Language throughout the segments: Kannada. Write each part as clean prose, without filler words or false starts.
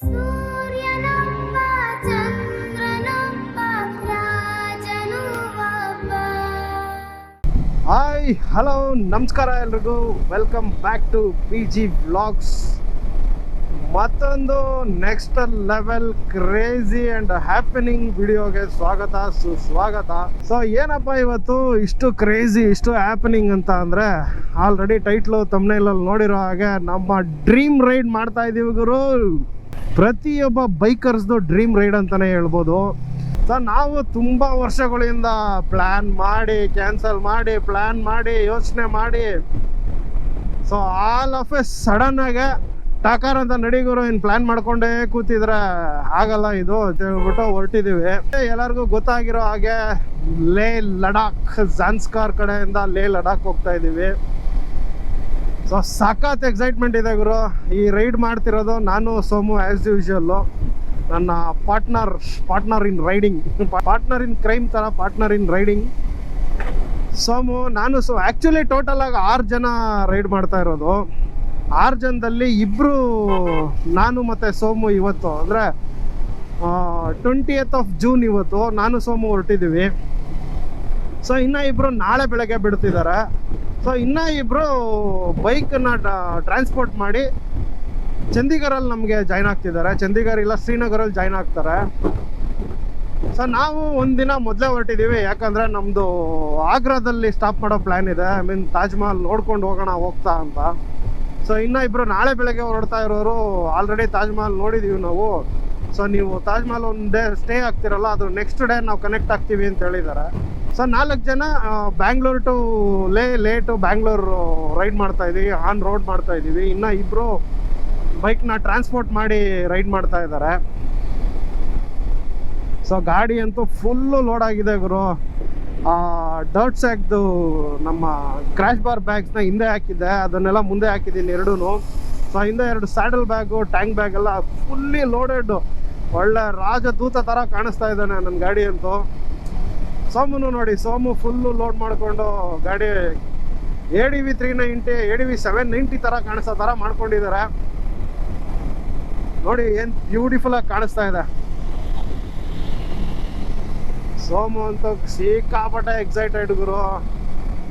ಸೂರ್ಯನೊಬ್ಬ ಚಂದ್ರನೊಬ್ಬ ರಾಜನು ಒಬ್ಬ. ಹಾಯ್ ಹಲೋ ನಮಸ್ಕಾರ ಎಲ್ರಿಗೂ, welcome back to PG vlogs. ಮತ್ತೊಂದು next level crazy and happening ವಿಡಿಯೋಗೆ ಸ್ವಾಗತ ಸುಸ್ವಾಗತ. ಸೊ ಏನಪ್ಪ ಇವತ್ತು ಇಷ್ಟು ಕ್ರೇಜಿ ಇಷ್ಟು ಹ್ಯಾಪನಿಂಗ್ ಅಂತ ಅಂದರೆ, ಆಲ್ರೆಡಿ ಟೈಟ್ಲು ತಮ್ನೇಲಲ್ಲಿ ನೋಡಿರೋ ಹಾಗೆ ನಮ್ಮ ಡ್ರೀಮ್ ರೈಡ್ ಮಾಡ್ತಾ ಇದ್ದೀವಿ ಗುರು. ಪ್ರತಿಯೊಬ್ಬ ಬೈಕರ್ಸ್ದು ಡ್ರೀಮ್ ರೈಡ್ ಅಂತಲೇ ಹೇಳ್ಬೋದು. ಸೊ ನಾವು ತುಂಬ ವರ್ಷಗಳಿಂದ ಪ್ಲ್ಯಾನ್ ಮಾಡಿ ಕ್ಯಾನ್ಸಲ್ ಮಾಡಿ ಪ್ಲ್ಯಾನ್ ಮಾಡಿ ಯೋಚನೆ ಮಾಡಿ, ಸೊ ಆಲ್ ಆಫ್ ಎ ಸಡನ್ನಾಗೆ ಟಾಕಾರ್ ಅಂತ ನಡಿಗುರು ಇನ್ನು ಪ್ಲ್ಯಾನ್ ಮಾಡ್ಕೊಂಡೇ ಕೂತಿದ್ರೆ ಆಗಲ್ಲ ಇದು ಅಂತ ಹೇಳ್ಬಿಟ್ಟು ಹೊರಟಿದ್ದೀವಿ. ಎಲ್ಲರಿಗೂ ಗೊತ್ತಾಗಿರೋ ಹಾಗೆ ಲೇ ಲಡಾಖ್ ಝಾನ್ಸ್ಕಾರ್ ಕಡೆಯಿಂದ ಲೇ ಲಡಾಖ್ ಹೋಗ್ತಾ ಇದ್ದೀವಿ. ಸೊ ಸಖತ್ ಎಕ್ಸೈಟ್ಮೆಂಟ್ ಇದೆ ಗುರು. ಈ ರೈಡ್ ಮಾಡ್ತಿರೋದು ನಾನು ಸೋಮು ಆ್ಯಸ್ ಯೂಶುವಲ್ಲು, ನನ್ನ partner in riding, partner in crime ಥರ ಪಾರ್ಟ್ನರ್ ಇನ್ ರೈಡಿಂಗ್ ಸೋಮು ನಾನು. ಸೊ ಆ್ಯಕ್ಚುಲಿ ಟೋಟಲ್ ಆಗಿ 6 ಜನ ರೈಡ್ ಮಾಡ್ತಾ ಇರೋದು. 6 ಜನದಲ್ಲಿ ಇಬ್ಬರು ನಾನು ಮತ್ತು ಸೋಮು ಇವತ್ತು ಅಂದರೆ 20th of June ಇವತ್ತು ನಾನು ಸೋಮು ಹೊರಟಿದ್ದೀವಿ. ಸೊ ಇನ್ನೂ ಇಬ್ಬರು ನಾಳೆ ಬೆಳಗ್ಗೆ ಬಿಡ್ತಿದ್ದಾರೆ. ಸೊ ಇನ್ನೂ ಇಬ್ಬರು ಬೈಕನ್ನು ಟ್ರಾನ್ಸ್ಪೋರ್ಟ್ ಮಾಡಿ ಚಂಡೀಗಢಲ್ಲಿ ನಮಗೆ ಜಾಯ್ನ್ ಆಗ್ತಿದ್ದಾರೆ. ಚಂಡೀಗಢ ಇಲ್ಲ ಶ್ರೀನಗರಲ್ಲಿ ಜಾಯ್ನ್ ಆಗ್ತಾರೆ. ಸೊ ನಾವು ಒಂದಿನ ಮೊದಲೇ ಹೊರಟಿದ್ದೀವಿ, ಯಾಕಂದರೆ ನಮ್ಮದು ಆಗ್ರಾದಲ್ಲಿ ಸ್ಟಾಪ್ ಮಾಡೋ ಪ್ಲ್ಯಾನ್ ಇದೆ. ಐ ಮೀನ್ ತಾಜ್ ಮಹಲ್ ನೋಡ್ಕೊಂಡು ಹೋಗ್ತಾ ಅಂತ. ಸೊ ಇನ್ನೂ ಇಬ್ಬರು ನಾಳೆ ಬೆಳಗ್ಗೆ ಹೊರಡ್ತಾ ಇರೋರು ಆಲ್ರೆಡಿ ತಾಜ್ ಮಹಲ್ ನೋಡಿದ್ದೀವಿ ನಾವು. ಸೊ ನೀವು ತಾಜ್ ಮಹಲ್ ಒಂದು ಡೇ ಸ್ಟೇ ಆಗ್ತಿರಲ್ಲ, ಅದು ನೆಕ್ಸ್ಟ್ ಡೇ ನಾವು ಕನೆಕ್ಟ್ ಆಗ್ತೀವಿ ಅಂತ ಹೇಳಿದ್ದಾರೆ. ಸೊ 4 ಜನ ಬ್ಯಾಂಗ್ಳೂರ್ ಟು ಲೇ ಟು ಬ್ಯಾಂಗ್ಳೂರ್ ರೈಡ್ ಮಾಡ್ತಾ ಇದ್ದೀವಿ, ಆನ್ ರೋಡ್ ಮಾಡ್ತಾ ಇದ್ದೀವಿ. ಇನ್ನು ಇಬ್ಬರು ಬೈಕ್ನ ಟ್ರಾನ್ಸ್ಪೋರ್ಟ್ ಮಾಡಿ ರೈಡ್ ಮಾಡ್ತಾ ಇದ್ದಾರೆ. ಸೊ ಗಾಡಿ ಅಂತೂ ಫುಲ್ಲು ಲೋಡ್ ಆಗಿದೆ ಗುರು. ಡರ್ಟ್ ಸ್ಯಾಕ್ದು ನಮ್ಮ ಕ್ರ್ಯಾಶ್ ಬಾರ್ ಬ್ಯಾಗ್ಸ್ನ ಹಿಂದೆ ಹಾಕಿದ್ದೆ, ಅದನ್ನೆಲ್ಲ ಮುಂದೆ ಹಾಕಿದ್ದೀನಿ ಎರಡೂ. ಸೊ ಹಿಂದೆ 2 ಸ್ಯಾಡಲ್ ಬ್ಯಾಗು ಟ್ಯಾಂಕ್ ಬ್ಯಾಗ್ ಎಲ್ಲ ಫುಲ್ಲಿ ಲೋಡೆಡ್, ಒಳ್ಳೆ ರಾಜದೂತ ಥರ ಕಾಣಿಸ್ತಾ ಇದ್ದಾನೆ ನನ್ನ ಗಾಡಿ ಅಂತೂ. ಸೋಮುನು ನೋಡಿ, ಸೋಮು ಫುಲ್ಲು ಲೋಡ್ ಮಾಡಿಕೊಂಡು ಗಾಡಿ ADV 390 ADV 790 ಥರ ಕಾಣಿಸೋ ಥರ ಮಾಡ್ಕೊಂಡಿದ್ದಾರೆ ನೋಡಿ. ಏನು ಬ್ಯೂಟಿಫುಲ್ಲಾಗಿ ಕಾಣಿಸ್ತಾ ಇದೆ. ಸೋಮು ಅಂತೂ ಸಿಕ್ಕಾಪಟ್ಟೆ ಎಕ್ಸೈಟೆಡ್ ಗುರು.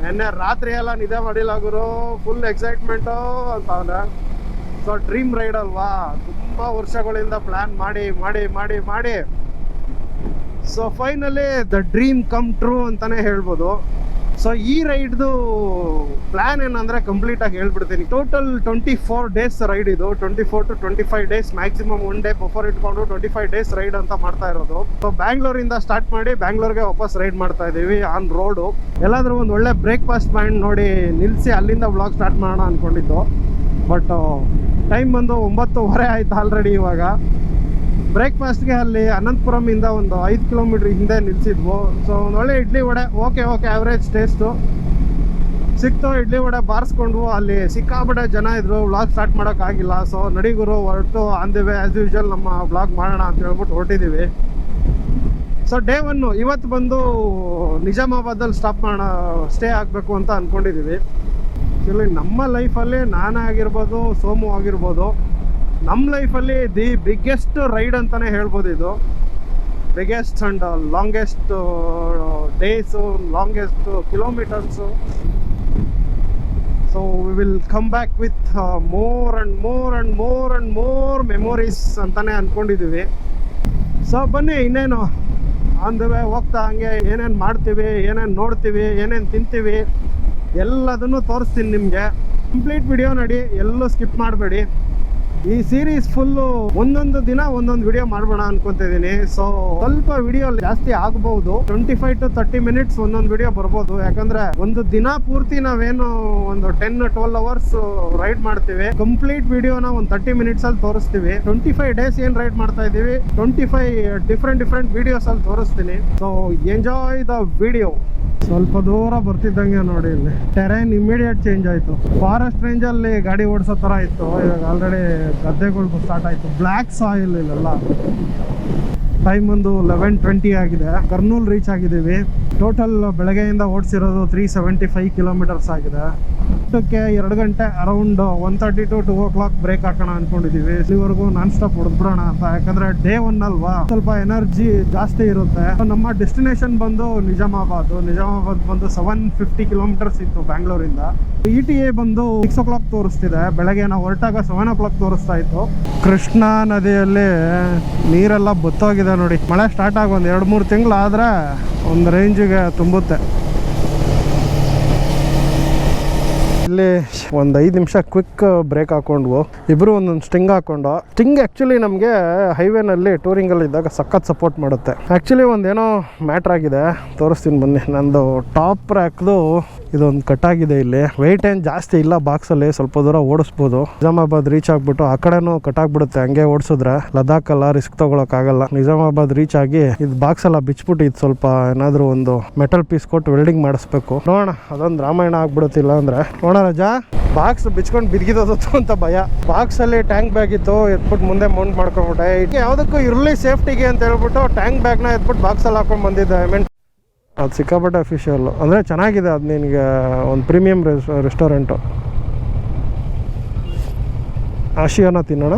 ನೆನ್ನೆ ರಾತ್ರಿ ಎಲ್ಲ ನಿದ್ದೆ ಮಾಡಿಲ್ಲ ಗುರು, ಫುಲ್ ಎಕ್ಸೈಟ್ಮೆಂಟು ಅಂತ ಅವನ. ಸೊ ಡ್ರೀಮ್ ರೈಡ್ ಅಲ್ವಾ, ತುಂಬ ವರ್ಷಗಳಿಂದ ಪ್ಲ್ಯಾನ್ ಮಾಡಿ ಮಾಡಿ ಮಾಡಿ ಮಾಡಿ so finally the dream come true ಅಂತಲೇ ಹೇಳ್ಬೋದು. ಸೊ ಈ ರೈಡ್ದು ಪ್ಲ್ಯಾನ್ ಏನಂದರೆ ಕಂಪ್ಲೀಟಾಗಿ ಹೇಳ್ಬಿಡ್ತೀನಿ. ಟೋಟಲ್ 24 ಡೇಸ್ ರೈಡ್ ಇದು. 24 to 25 days maximum, 1 day buffer ಇಟ್ಕೊಂಡು 25 ಡೇಸ್ ರೈಡ್ ಅಂತ ಮಾಡ್ತಾ ಇರೋದು. ಸೊ ಬ್ಯಾಂಗ್ಳೂರಿಂದ ಸ್ಟಾರ್ಟ್ ಮಾಡಿ ಬ್ಯಾಂಗ್ಳೂರ್ಗೆ ವಾಪಸ್ ರೈಡ್ ಮಾಡ್ತಾ ಇದ್ದೀವಿ ಆನ್ ರೋಡು. ಎಲ್ಲಾದರೂ ಒಂದು ಒಳ್ಳೆ ಬ್ರೇಕ್ಫಾಸ್ಟ್ ಪಾಯಿಂಟ್ ನೋಡಿ ನಿಲ್ಲಿಸಿ ಅಲ್ಲಿಂದ ವ್ಲಾಗ್ ಸ್ಟಾರ್ಟ್ ಮಾಡೋಣ ಅಂದ್ಕೊಂಡಿದ್ದು. ಬಟ್ ಟೈಮ್ ಬಂದು 9:30 ಆಯ್ತು ಆಲ್ರೆಡಿ. ಇವಾಗ ಬ್ರೇಕ್ಫಾಸ್ಟ್ಗೆ ಅಲ್ಲಿ ಅನಂತಪುರಮಿಂದ ಒಂದು 5 ಕಿಲೋಮೀಟ್ರ್ ಹಿಂದೆ ನಿಲ್ಲಿಸಿದ್ವು. ಸೊ ಒಂದು ಒಳ್ಳೆ idli vada okay average taste ಸಿಕ್ತು. ಇಡ್ಲಿ ವಡೆ ಬಾರಿಸ್ಕೊಂಡ್ವು. ಅಲ್ಲಿ ಸಿಕ್ಕಾಪಟ್ಟೆ ಜನ ಇದ್ರು, ವ್ಲಾಗ್ ಸ್ಟಾರ್ಟ್ ಮಾಡೋಕ್ಕಾಗಿಲ್ಲ. ಸೊ ನಡಿಗುರು ಹೊರಟು on the way as usual ನಮ್ಮ ವ್ಲಾಗ್ ಮಾಡೋಣ ಅಂತ ಹೇಳ್ಬಿಟ್ಟು ಹೊರಟಿದ್ದೀವಿ. ಸೊ ಡೇ 1 ಇವತ್ತು ಬಂದು ನಿಜಾಮಾಬಾದಲ್ಲಿ ಸ್ಟೇ ಆಗಬೇಕು ಅಂತ ಅಂದ್ಕೊಂಡಿದ್ದೀವಿ. ಆ್ಯಕ್ಚುಲಿ ನಮ್ಮ ಲೈಫಲ್ಲಿ ನಾನೇ ಆಗಿರ್ಬೋದು, ಸೋಮು ಆಗಿರ್ಬೋದು, ನಮ್ಮ ಲೈಫಲ್ಲಿ ದಿ ಬಿಗ್ಗೆಸ್ಟ್ ರೈಡ್ ಅಂತಲೇ ಹೇಳ್ಬೋದು ಇದು. Biggest and longest days, longest kilometres. So we will come back with more and more and more and more memories ಅಂತಲೇ ಅಂದ್ಕೊಂಡಿದ್ದೀವಿ. ಸೊ ಬನ್ನಿ, ಇನ್ನೇನು ಆನ್ ದ ವೇ ಹೋಗ್ತಾ ಹಂಗೆ ಏನೇನು ಮಾಡ್ತೀವಿ, ಏನೇನು ನೋಡ್ತೀವಿ, ಏನೇನು ತಿಂತೀವಿ ಎಲ್ಲದನ್ನು ತೋರಿಸ್ತೀನಿ ನಿಮಗೆ. ಕಂಪ್ಲೀಟ್ ವಿಡಿಯೋ ನೋಡಿ, ಎಲ್ಲೂ ಸ್ಕಿಪ್ ಮಾಡಬೇಡಿ. ಈ ಸೀರೀಸ್ ಫುಲ್ಲು ಒಂದೊಂದು ದಿನ ಒಂದೊಂದು ವಿಡಿಯೋ ಮಾಡ್ಬೋಣ ಅನ್ಕೊತಿದ್ದೀನಿ. ಸೊ ಸ್ವಲ್ಪ ವಿಡಿಯೋ ಜಾಸ್ತಿ ಆಗ್ಬಹುದು, 25 to 30 ಮಿನಿಟ್ಸ್ ಒಂದೊಂದು ವಿಡಿಯೋ ಬರ್ಬೋದು. ಯಾಕಂದ್ರೆ ಒಂದು ದಿನ ಪೂರ್ತಿ ನಾವೇನು ಒಂದು 10-12 ಅವರ್ಸ್ ರೈಡ್ ಮಾಡ್ತೀವಿ. ಕಂಪ್ಲೀಟ್ ವಿಡಿಯೋನ ಒಂದು 30 ಮಿನಿಟ್ಸ್ ಅಲ್ಲಿ ತೋರಿಸ್ತೀವಿ. 25 ಡೇಸ್ ಏನ್ ರೈಡ್ ಮಾಡ್ತಾ ಇದೀವಿ, 25 ಡಿಫ್ರೆಂಟ್ ವಿಡಿಯೋಸ್ ಅಲ್ಲಿ ತೋರಿಸ್ತೀನಿ. So enjoy the video. ಸ್ವಲ್ಪ ದೂರ ಬರ್ತಿದ್ದಂಗೆ ನೋಡಿ, ಇಲ್ಲಿ ಟೆರೈನ್ ಇಮಿಡಿಯೇಟ್ ಚೇಂಜ್ ಆಯಿತು. ಫಾರೆಸ್ಟ್ ರೇಂಜಲ್ಲಿ ಗಾಡಿ ಓಡಿಸೋ ಥರ ಇತ್ತು, ಇವಾಗ ಆಲ್ರೆಡಿ ಗದ್ದೆಗಳು ಸ್ಟಾರ್ಟ್ ಆಯಿತು. ಬ್ಲ್ಯಾಕ್ ಸಾಯಿಲ್ ಇಲ್ಲೆಲ್ಲ. ಟೈಮ್ ಒಂದು 11:20 ಆಗಿದೆ. ಕರ್ನೂಲ್ ರೀಚ್ ಆಗಿದ್ದೀವಿ. ಟೋಟಲ್ ಬೆಳಗ್ಗೆಯಿಂದ ಓಡಿಸಿರೋದು 375 ಕಿಲೋಮೀಟರ್ಸ್ ಆಗಿದೆ. ಊಟಕ್ಕೆ 2 ಗಂಟೆ ಅರೌಂಡ್ 1:30 to 2 o'clock ಬ್ರೇಕ್ ಹಾಕೋಣ ಅನ್ಕೊಂಡಿದೀವಿ. ಇಲ್ಲಿವರೆಗೂ ನಾನ್ ಸ್ಟಾಪ್ ಹೊಡೆದ್ಬಿಡೋಣ ಅಂತ, ಯಾಕಂದ್ರೆ ಡೇ 1 ಅಲ್ವಾ, ಸ್ವಲ್ಪ ಎನರ್ಜಿ ಜಾಸ್ತಿ ಇರುತ್ತೆ. ನಮ್ಮ ಡೆಸ್ಟಿನೇಷನ್ ಬಂದು ನಿಜಾಮಾಬಾದ್ ಬಂದು 750 ಕಿಲೋಮೀಟರ್ಸ್ ಇತ್ತು ಬ್ಯಾಂಗ್ಳೂರಿಂದ. ETA ಬಂದು 6 o'clock ತೋರಿಸ್ತಿದೆ. ಬೆಳಗ್ಗೆ ನಾವು ಹೊರಟಾಗ 7 o'clock ತೋರಿಸ್ತಾ ಇತ್ತು. ಕೃಷ್ಣಾ ನದಿಯಲ್ಲಿ ನೀರೆಲ್ಲ ಬತ್ತೋಗಿದೆ ನೋಡಿ. ಮಳೆ ಸ್ಟಾರ್ಟ್ ಆಗಿ ಒಂದು 2-3 ತಿಂಗಳು ಆದ್ರೆ ಒಂದು ರೇಂಜಿಗೆ ತುಂಬುತ್ತೆ. ಇಲ್ಲಿ ಒಂದು 5 ನಿಮಿಷ ಕ್ವಿಕ್ ಬ್ರೇಕ್ ಹಾಕೊಂಡ್ವು. ಇಬ್ರು ಒಂದೊಂದು ಸ್ಟಿಂಗ್ ಹಾಕೊಂಡು. ಸ್ಟಿಂಗ್ ಆ್ಯಕ್ಚುಲಿ ನಮಗೆ ಹೈವೇನಲ್ಲಿ ಟೂರಿಂಗಲ್ಲಿ ಇದ್ದಾಗ ಸಖತ್ ಸಪೋರ್ಟ್ ಮಾಡುತ್ತೆ. ಆ್ಯಕ್ಚುಲಿ ಒಂದೇನೋ ಮ್ಯಾಟ್ರ್ ಆಗಿದೆ, ತೋರಿಸ್ತೀನಿ ಬನ್ನಿ. ನಂದು ಟಾಪ್ ರ್ಯಾಕ್ದು ಇದೊಂದು ಕಟ್ಟಾಗಿದೆ. ಇಲ್ಲಿ ವೆಯ್ಟ್ ಏನು ಜಾಸ್ತಿ ಇಲ್ಲ ಬಾಕ್ಸಲ್ಲಿ, ಸ್ವಲ್ಪ ದೂರ ಓಡಿಸ್ಬೋದು. ನಿಜಾಮಾಬಾದ್ ರೀಚ್ ಆಗಿಬಿಟ್ಟು ಆ ಕಡೆನೂ ಕಟ್ಟಾಗ್ಬಿಡುತ್ತೆ. ಹಂಗೆ ಓಡಿಸಿದ್ರೆ ಲದಾಖ್ ಎಲ್ಲ ರಿಸ್ಕ್ ತೊಗೊಳಕ್ಕಾಗಲ್ಲ. ನಿಜಾಮಾಬಾದ್ ರೀಚ್ ಆಗಿ ಇದು ಬಾಕ್ಸ್ ಎಲ್ಲ ಬಿಚ್ಬಿಟ್ಟು ಇದು ಸ್ವಲ್ಪ ಏನಾದರೂ ಒಂದು ಮೆಟಲ್ ಪೀಸ್ ಕೊಟ್ಟು ವೆಲ್ಡಿಂಗ್ ಮಾಡಿಸ್ಬೇಕು. ನೋಡೋಣ, ಅದೊಂದು ರಾಮಾಯಣ ಆಗ್ಬಿಡುತ್ತಿಲ್ಲ ಅಂದರೆ. ನೋಡೋಣ ರಜಾ, ಬಾಕ್ಸ್ ಬಿಚ್ಕೊಂಡು ಬಿದ್ಗಿದೋದತ್ತು ಅಂತ ಭಯ. ಬಾಕ್ಸಲ್ಲಿ ಟ್ಯಾಂಕ್ ಬ್ಯಾಗ್ ಇತ್ತು, ಎತ್ಬಿಟ್ಟು ಮುಂದೆ ಮೌಂಟ್ ಮಾಡ್ಕೊಂಡ್ಬಿಟ್ಟೆ. ಇದಕ್ಕೆ ಯಾವುದಕ್ಕೂ ಇರಲಿ ಸೇಫ್ಟಿಗೆ ಅಂತ ಹೇಳ್ಬಿಟ್ಟು ಟ್ಯಾಂಕ್ ಬ್ಯಾಗ್ನ ಎತ್ಬಿಟ್ಟು ಬಾಕ್ಸಲ್ಲಿ ಹಾಕೊಂಡು ಬಂದಿದ್ದೆ. ಐ ಮೀನ್ ಅದು ಸಿಕ್ಕಾಪಟ್ಟೆ ಅಫಿಷಿಯಲ್ಲು, ಅಂದರೆ ಚೆನ್ನಾಗಿದೆ. ಅದು ನಿನಗೆ ಒಂದು ಪ್ರೀಮಿಯಂ ರೆಸ್ಟೋರೆಂಟು. ಆಶಿಯಾನ ತಿನ್ನೋಣ.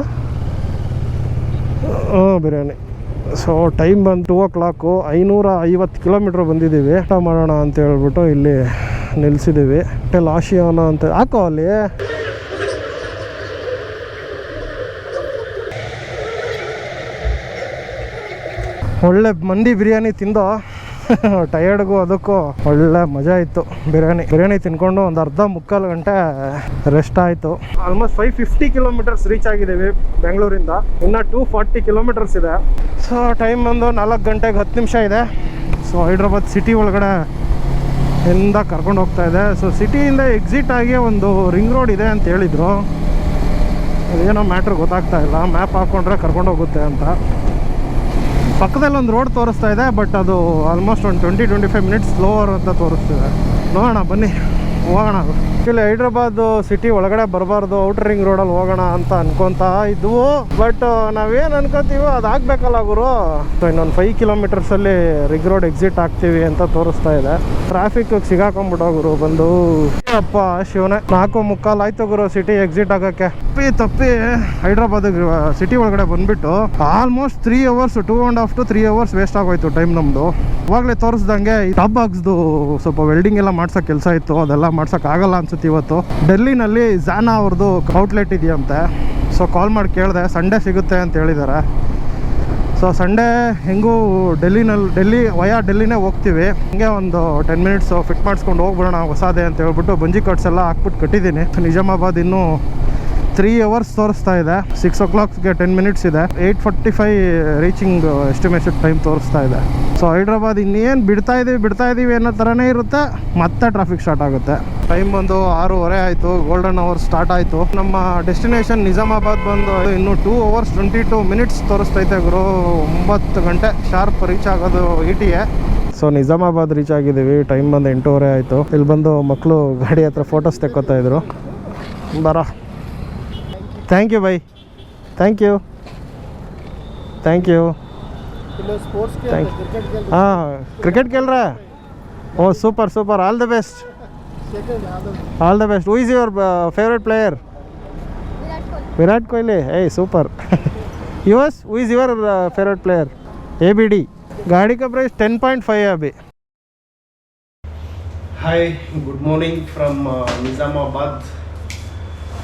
ಬಿರಿಯಾನಿ. ಸೊ ಟೈಮ್ ಬಂದು 2 o'clock, 550 ಕಿಲೋಮೀಟ್ರ್ ಬಂದಿದ್ದೀವಿ. ಊಟ ಮಾಡೋಣ ಅಂತ ಹೇಳ್ಬಿಟ್ಟು ಇಲ್ಲಿ ನಿಲ್ಲಿಸಿದ್ದೀವಿ. ಹೋಟೆಲ್ ಆಶಿಯಾನ ಅಂತ ಹಾಕೋ ಅಲ್ಲಿ. ಒಳ್ಳೆ ಮಂಡಿ ಬಿರಿಯಾನಿ ತಿಂದು ಟಯರ್ಡ್ಗೂ ಅದಕ್ಕೂ ಒಳ್ಳೆ ಮಜಾ ಇತ್ತು. ಬಿರಿಯಾನಿ ತಿನ್ಕೊಂಡು ಒಂದು ಮುಕ್ಕಾಲು ಗಂಟೆ ರೆಸ್ಟ್ ಆಯಿತು. ಆಲ್ಮೋಸ್ಟ್ 550 ಕಿಲೋಮೀಟರ್ಸ್ ರೀಚ್ ಆಗಿದ್ದೀವಿ ಬೆಂಗಳೂರಿಂದ. ಇನ್ನು 240 ಕಿಲೋಮೀಟರ್ಸ್ ಇದೆ. ಸೊ ಟೈಮ್ ಒಂದು 4 ಗಂಟೆಗೆ 10 ನಿಮಿಷ ಇದೆ. ಸೊ ಹೈದ್ರಾಬಾದ್ ಸಿಟಿ ಒಳಗಡೆ ಇಂದ ಕರ್ಕೊಂಡು ಹೋಗ್ತಾ ಇದೆ. ಸೊ ಸಿಟಿಯಿಂದ ಎಕ್ಸಿಟ್ ಆಗಿ ಒಂದು ರಿಂಗ್ ರೋಡ್ ಇದೆ ಅಂತ ಹೇಳಿದರು. ಅದೇನೋ ಮ್ಯಾಟ್ರ್ ಗೊತ್ತಾಗ್ತಾ ಇಲ್ಲ. ಮ್ಯಾಪ್ ಹಾಕ್ಕೊಂಡ್ರೆ ಕರ್ಕೊಂಡು ಹೋಗುತ್ತೆ ಅಂತ. ಪಕ್ಕದಲ್ಲಿ ಒಂದು ರೋಡ್ ತೋರಿಸ್ತಾ ಇದೆ, ಬಟ್ ಅದು ಆಲ್ಮೋಸ್ಟ್ ಒಂದು 20-25 ಮಿನಿಟ್ಸ್ ಸ್ಲೋವರ್ ಅಂತ ತೋರಿಸ್ತಿದೆ. ನೋಡೋಣ ಬನ್ನಿ, ಹೋಗೋಣ. ಇಲ್ಲಿ ಹೈದ್ರಾಬಾದ್ ಸಿಟಿ ಒಳಗಡೆ ಬರಬಾರ್ದು, ಔಟರ್ ರಿಂಗ್ ರೋಡಲ್ಲಿ ಹೋಗೋಣ ಅಂತ ಅನ್ಕೊತಾ ಇದ್ವು. ಬಟ್ ನಾವೇನು ಅನ್ಕೋತೀವೋ ಅದು ಆಗಬೇಕಲ್ಲ ಗುರು. ಸೊ ಇನ್ನೊಂದು 5 ಕಿಲೋಮೀಟರ್ಸಲ್ಲಿ ರಿಂಗ್ ರೋಡ್ ಎಕ್ಸಿಟ್ ಆಗ್ತೀವಿ ಅಂತ ತೋರಿಸ್ತಾ ಇದೆ. ಟ್ರಾಫಿಕ್ ಸಿಗಾಕೊಂಡ್ಬಿಟ್ಟೋ ಗುರು ಬಂದು. ಅಪ್ಪ ಶಿವನೇ, 4:45 ಆಯ್ತು ಗುರು ಸಿಟಿ ಎಕ್ಸಿಟ್ ಆಗೋಕ್ಕೆ. ತಪ್ಪಿ ಹೈದ್ರಾಬಾದ್ ಸಿಟಿ ಒಳಗಡೆ ಬಂದ್ಬಿಟ್ಟು almost 3 hours, 2.5 to 3 hours waste ಆಗೋಯ್ತು ಟೈಮ್ ನಮ್ಮದು. ಅವಾಗಲೇ ತೋರಿಸ್ದಂಗೆ ಟಾಪ್ ಬಾಕ್ಸ್ದು ಸ್ವಲ್ಪ ವೆಲ್ಡಿಂಗ್ ಎಲ್ಲ ಮಾಡ್ಸೋಕೆ ಕೆಲಸ ಇತ್ತು. ಅದೆಲ್ಲ ಮಾಡ್ಸೋಕೆ ಆಗಲ್ಲ ಅನ್ಸುತ್ತೆ ಇವತ್ತು. ಡೆಲ್ಲಿನಲ್ಲಿ ಝಾನಾ ಅವ್ರದ್ದು ಔಟ್ಲೆಟ್ ಇದೆಯಂತೆ. ಸೊ ಕಾಲ್ ಮಾಡಿ ಕೇಳಿದೆ, ಸಂಡೇ ಸಿಗುತ್ತೆ ಅಂತ ಹೇಳಿದ್ದಾರೆ. ಸೊ ಸಂಡೇ ಹೆಂಗೂ ಡೆಲ್ಲಿನೇ ಹೋಗ್ತೀವಿ. ಹಂಗೆ ಒಂದು 10 minutes ಫಿಟ್ ಮಾಡಿಸ್ಕೊಂಡು ಹೋಗ್ಬಿಡೋಣ ಹೊಸದೇ ಅಂತ ಹೇಳ್ಬಿಟ್ಟು ಬಂಜಿ ಕಟ್ಸ್ ಎಲ್ಲ ಹಾಕ್ಬಿಟ್ಟು ಕಟ್ಟಿದ್ದೀನಿ. ನಿಜಾಮಾಬಾದ್ ಇನ್ನೂ 3 hours ತೋರಿಸ್ತಾ ಇದೆ. 6 o'clockಗೆ 10 minutes ಇದೆ. 8:45 ರೀಚಿಂಗ್ ಎಸ್ಟಿಮೇಟೆಡ್ ಟೈಮ್ ತೋರಿಸ್ತಾ ಇದೆ. ಸೊ ಹೈದ್ರಾಬಾದ್ ಇನ್ನೇನು ಬಿಡ್ತಾ ಇದ್ದೀವಿ ಅನ್ನೋ ಥರನೇ ಇರುತ್ತೆ. ಮತ್ತೆ ಟ್ರಾಫಿಕ್ ಸ್ಟಾರ್ಟ್ ಆಗುತ್ತೆ. ಟೈಮ್ ಬಂದು 6:30 ಆಯಿತು. ಗೋಲ್ಡನ್ ಅವರ್ ಸ್ಟಾರ್ಟ್ ಆಯಿತು. ನಮ್ಮ ಡೆಸ್ಟಿನೇಷನ್ ನಿಜಾಮಾಬಾದ್ ಬಂದು ಇನ್ನೂ 2 hours 22 minutes ತೋರಿಸ್ತೈತೆ ಗುರು. 9 ಗಂಟೆ ಶಾರ್ಪ್ ರೀಚ್ ಆಗೋದು ETA. ಸೊ ನಿಜಾಮಾಬಾದ್ ರೀಚ್ ಆಗಿದ್ದೀವಿ. ಟೈಮ್ ಬಂದು 8:30 ಆಯಿತು. ಇಲ್ಲಿ ಬಂದು ಮಕ್ಕಳು ಗಾಡಿ ಹತ್ರ ಫೋಟೋಸ್ ತೆಕ್ಕೋತಾ ಇದ್ರು. ಬರ. Thank you bye. Thank you. ಹಾಂ, ಕ್ರಿಕೆಟ್ खेल ಓ super. All the best. Who is your favourite player? Virat Kohli. ಏಯ್ super. Yours, who is your favourite player? ABD. गाड़ी का प्राइस 10.5 है अभी. Hi, good morning from Nizamabad.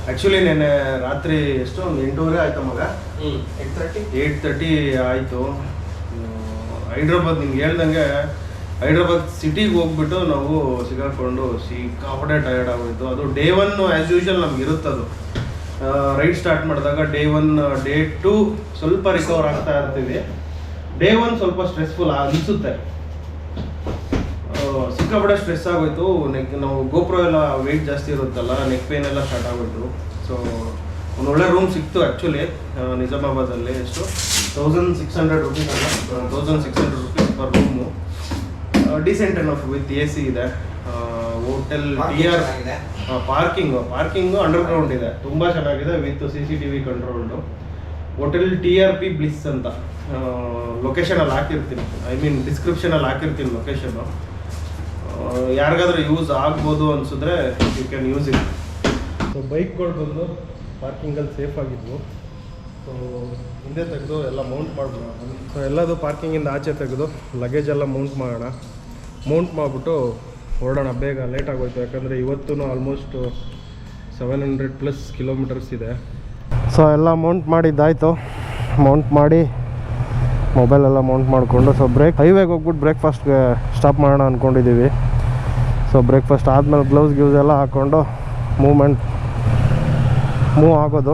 Actually ನೆನ್ನೆ ರಾತ್ರಿ ಎಷ್ಟು ಒಂದು 8:30 ಆಯಿತು ಮಗ. 8:30 ಆಯಿತು. ಹೈದ್ರಾಬಾದ್ ನಿಮ್ಗೆ ಹೇಳ್ದಂಗೆ ಹೈದ್ರಾಬಾದ್ ಸಿಟಿಗೆ ಹೋಗ್ಬಿಟ್ಟು ನಾವು ಸಿಗಾಕೊಂಡು ಸಿಕ್ಕಾಪಟ್ಟೆ ಟಯರ್ಡ್ ಆಗೋಯ್ತು. ಅದು ಡೇ 1 ಆ್ಯಸ್ ಯೂಶುವಲ್ ನಮ್ಗೆ ಇರುತ್ತದು. ರೈಡ್ ಸ್ಟಾರ್ಟ್ ಮಾಡಿದಾಗ ಡೇ 1, ಡೇ 2 ಸ್ವಲ್ಪ ರಿಕವರ್ ಆಗ್ತಾ ಇರ್ತೀವಿ. ಡೇ 1 ಸ್ವಲ್ಪ ಸ್ಟ್ರೆಸ್ಫುಲ್ ಅನಿಸುತ್ತೆ. ಸಿಕ್ಕಾಪಟ್ಟೆ ಸ್ಟ್ರೆಸ್ ಆಗೋಯ್ತು. ನಾವು ಗೋಪ್ರೋ ಎಲ್ಲ ವೆಯ್ಟ್ ಜಾಸ್ತಿ ಇರುತ್ತಲ್ಲ, ನೆಕ್ ಪೇನ್ ಎಲ್ಲ ಸ್ಟಾರ್ಟ್ ಆಗೋಯ್ತು. ಸೊ ಒಂದು ಒಳ್ಳೆ ರೂಮ್ ಸಿಕ್ತು ಆ್ಯಕ್ಚುಲಿ ನಿಜಾಮಾಬಾದಲ್ಲಿ. ಎಷ್ಟು 1600 rupees ಅಲ್ಲ, 1600 rupees per room. Decent enough with AC ಇದೆ. ಹೋಟೆಲ್ TR ಪಾರ್ಕಿಂಗು ಅಂಡರ್ಗ್ರೌಂಡ್ ಇದೆ, ತುಂಬ ಚೆನ್ನಾಗಿದೆ with CCTV controlled. Hotel TRP bliss ಅಂತ ಲೊಕೇಶನಲ್ಲಿ ಹಾಕಿರ್ತೀನಿ. ಐ ಮೀನ್ ಡಿಸ್ಕ್ರಿಪ್ಷನಲ್ಲಿ ಹಾಕಿರ್ತೀನಿ ಲೊಕೇಶನ್ನು. ಯಾರಿಗಾದ್ರೂ ಯೂಸ್ ಆಗ್ಬೋದು ಅನಿಸಿದ್ರೆ you can use it. So ಬೈಕ್ಗಳು ಬಂದು ಪಾರ್ಕಿಂಗಲ್ಲಿ ಸೇಫ್ ಆಗಿದ್ವು. ಸೊ ಹಿಂದೆ ತೆಗೆದು ಎಲ್ಲ ಮೌಂಟ್ ಮಾಡೋಣ. ಸೊ ಎಲ್ಲದು ಪಾರ್ಕಿಂಗಿಂದ ಆಚೆ ತೆಗೆದು ಲಗೇಜ್ ಎಲ್ಲ ಮೌಂಟ್ ಮಾಡೋಣ. ಮೌಂಟ್ ಮಾಡಿಬಿಟ್ಟು ಹೊರಡೋಣ. ಬೇಗ ಲೇಟ್ ಆಗೋಯ್ತು, ಯಾಕಂದರೆ ಇವತ್ತೂ ಆಲ್ಮೋಸ್ಟ್ 700+ ಕಿಲೋಮೀಟರ್ಸ್ ಇದೆ. ಸೊ ಎಲ್ಲ ಮೌಂಟ್ ಮಾಡಿದ್ದಾಯಿತು. ಮೌಂಟ್ ಮಾಡಿ ಮೊಬೈಲೆಲ್ಲ ಮೌಂಟ್ ಮಾಡಿಕೊಂಡು ಸೊ ಹೈವೇಗೆ ಹೋಗ್ಬಿಟ್ಟು ಬ್ರೇಕ್ಫಾಸ್ಟ್ಗೆ ಸ್ಟಾಪ್ ಮಾಡೋಣ ಅಂದ್ಕೊಂಡಿದ್ದೀವಿ. ಸೊ ಬ್ರೇಕ್ಫಾಸ್ಟ್ ಆದಮೇಲೆ ಗ್ಲೌಸ್ ಎಲ್ಲ ಹಾಕ್ಕೊಂಡು ಮೂವ್ ಆಗೋದು.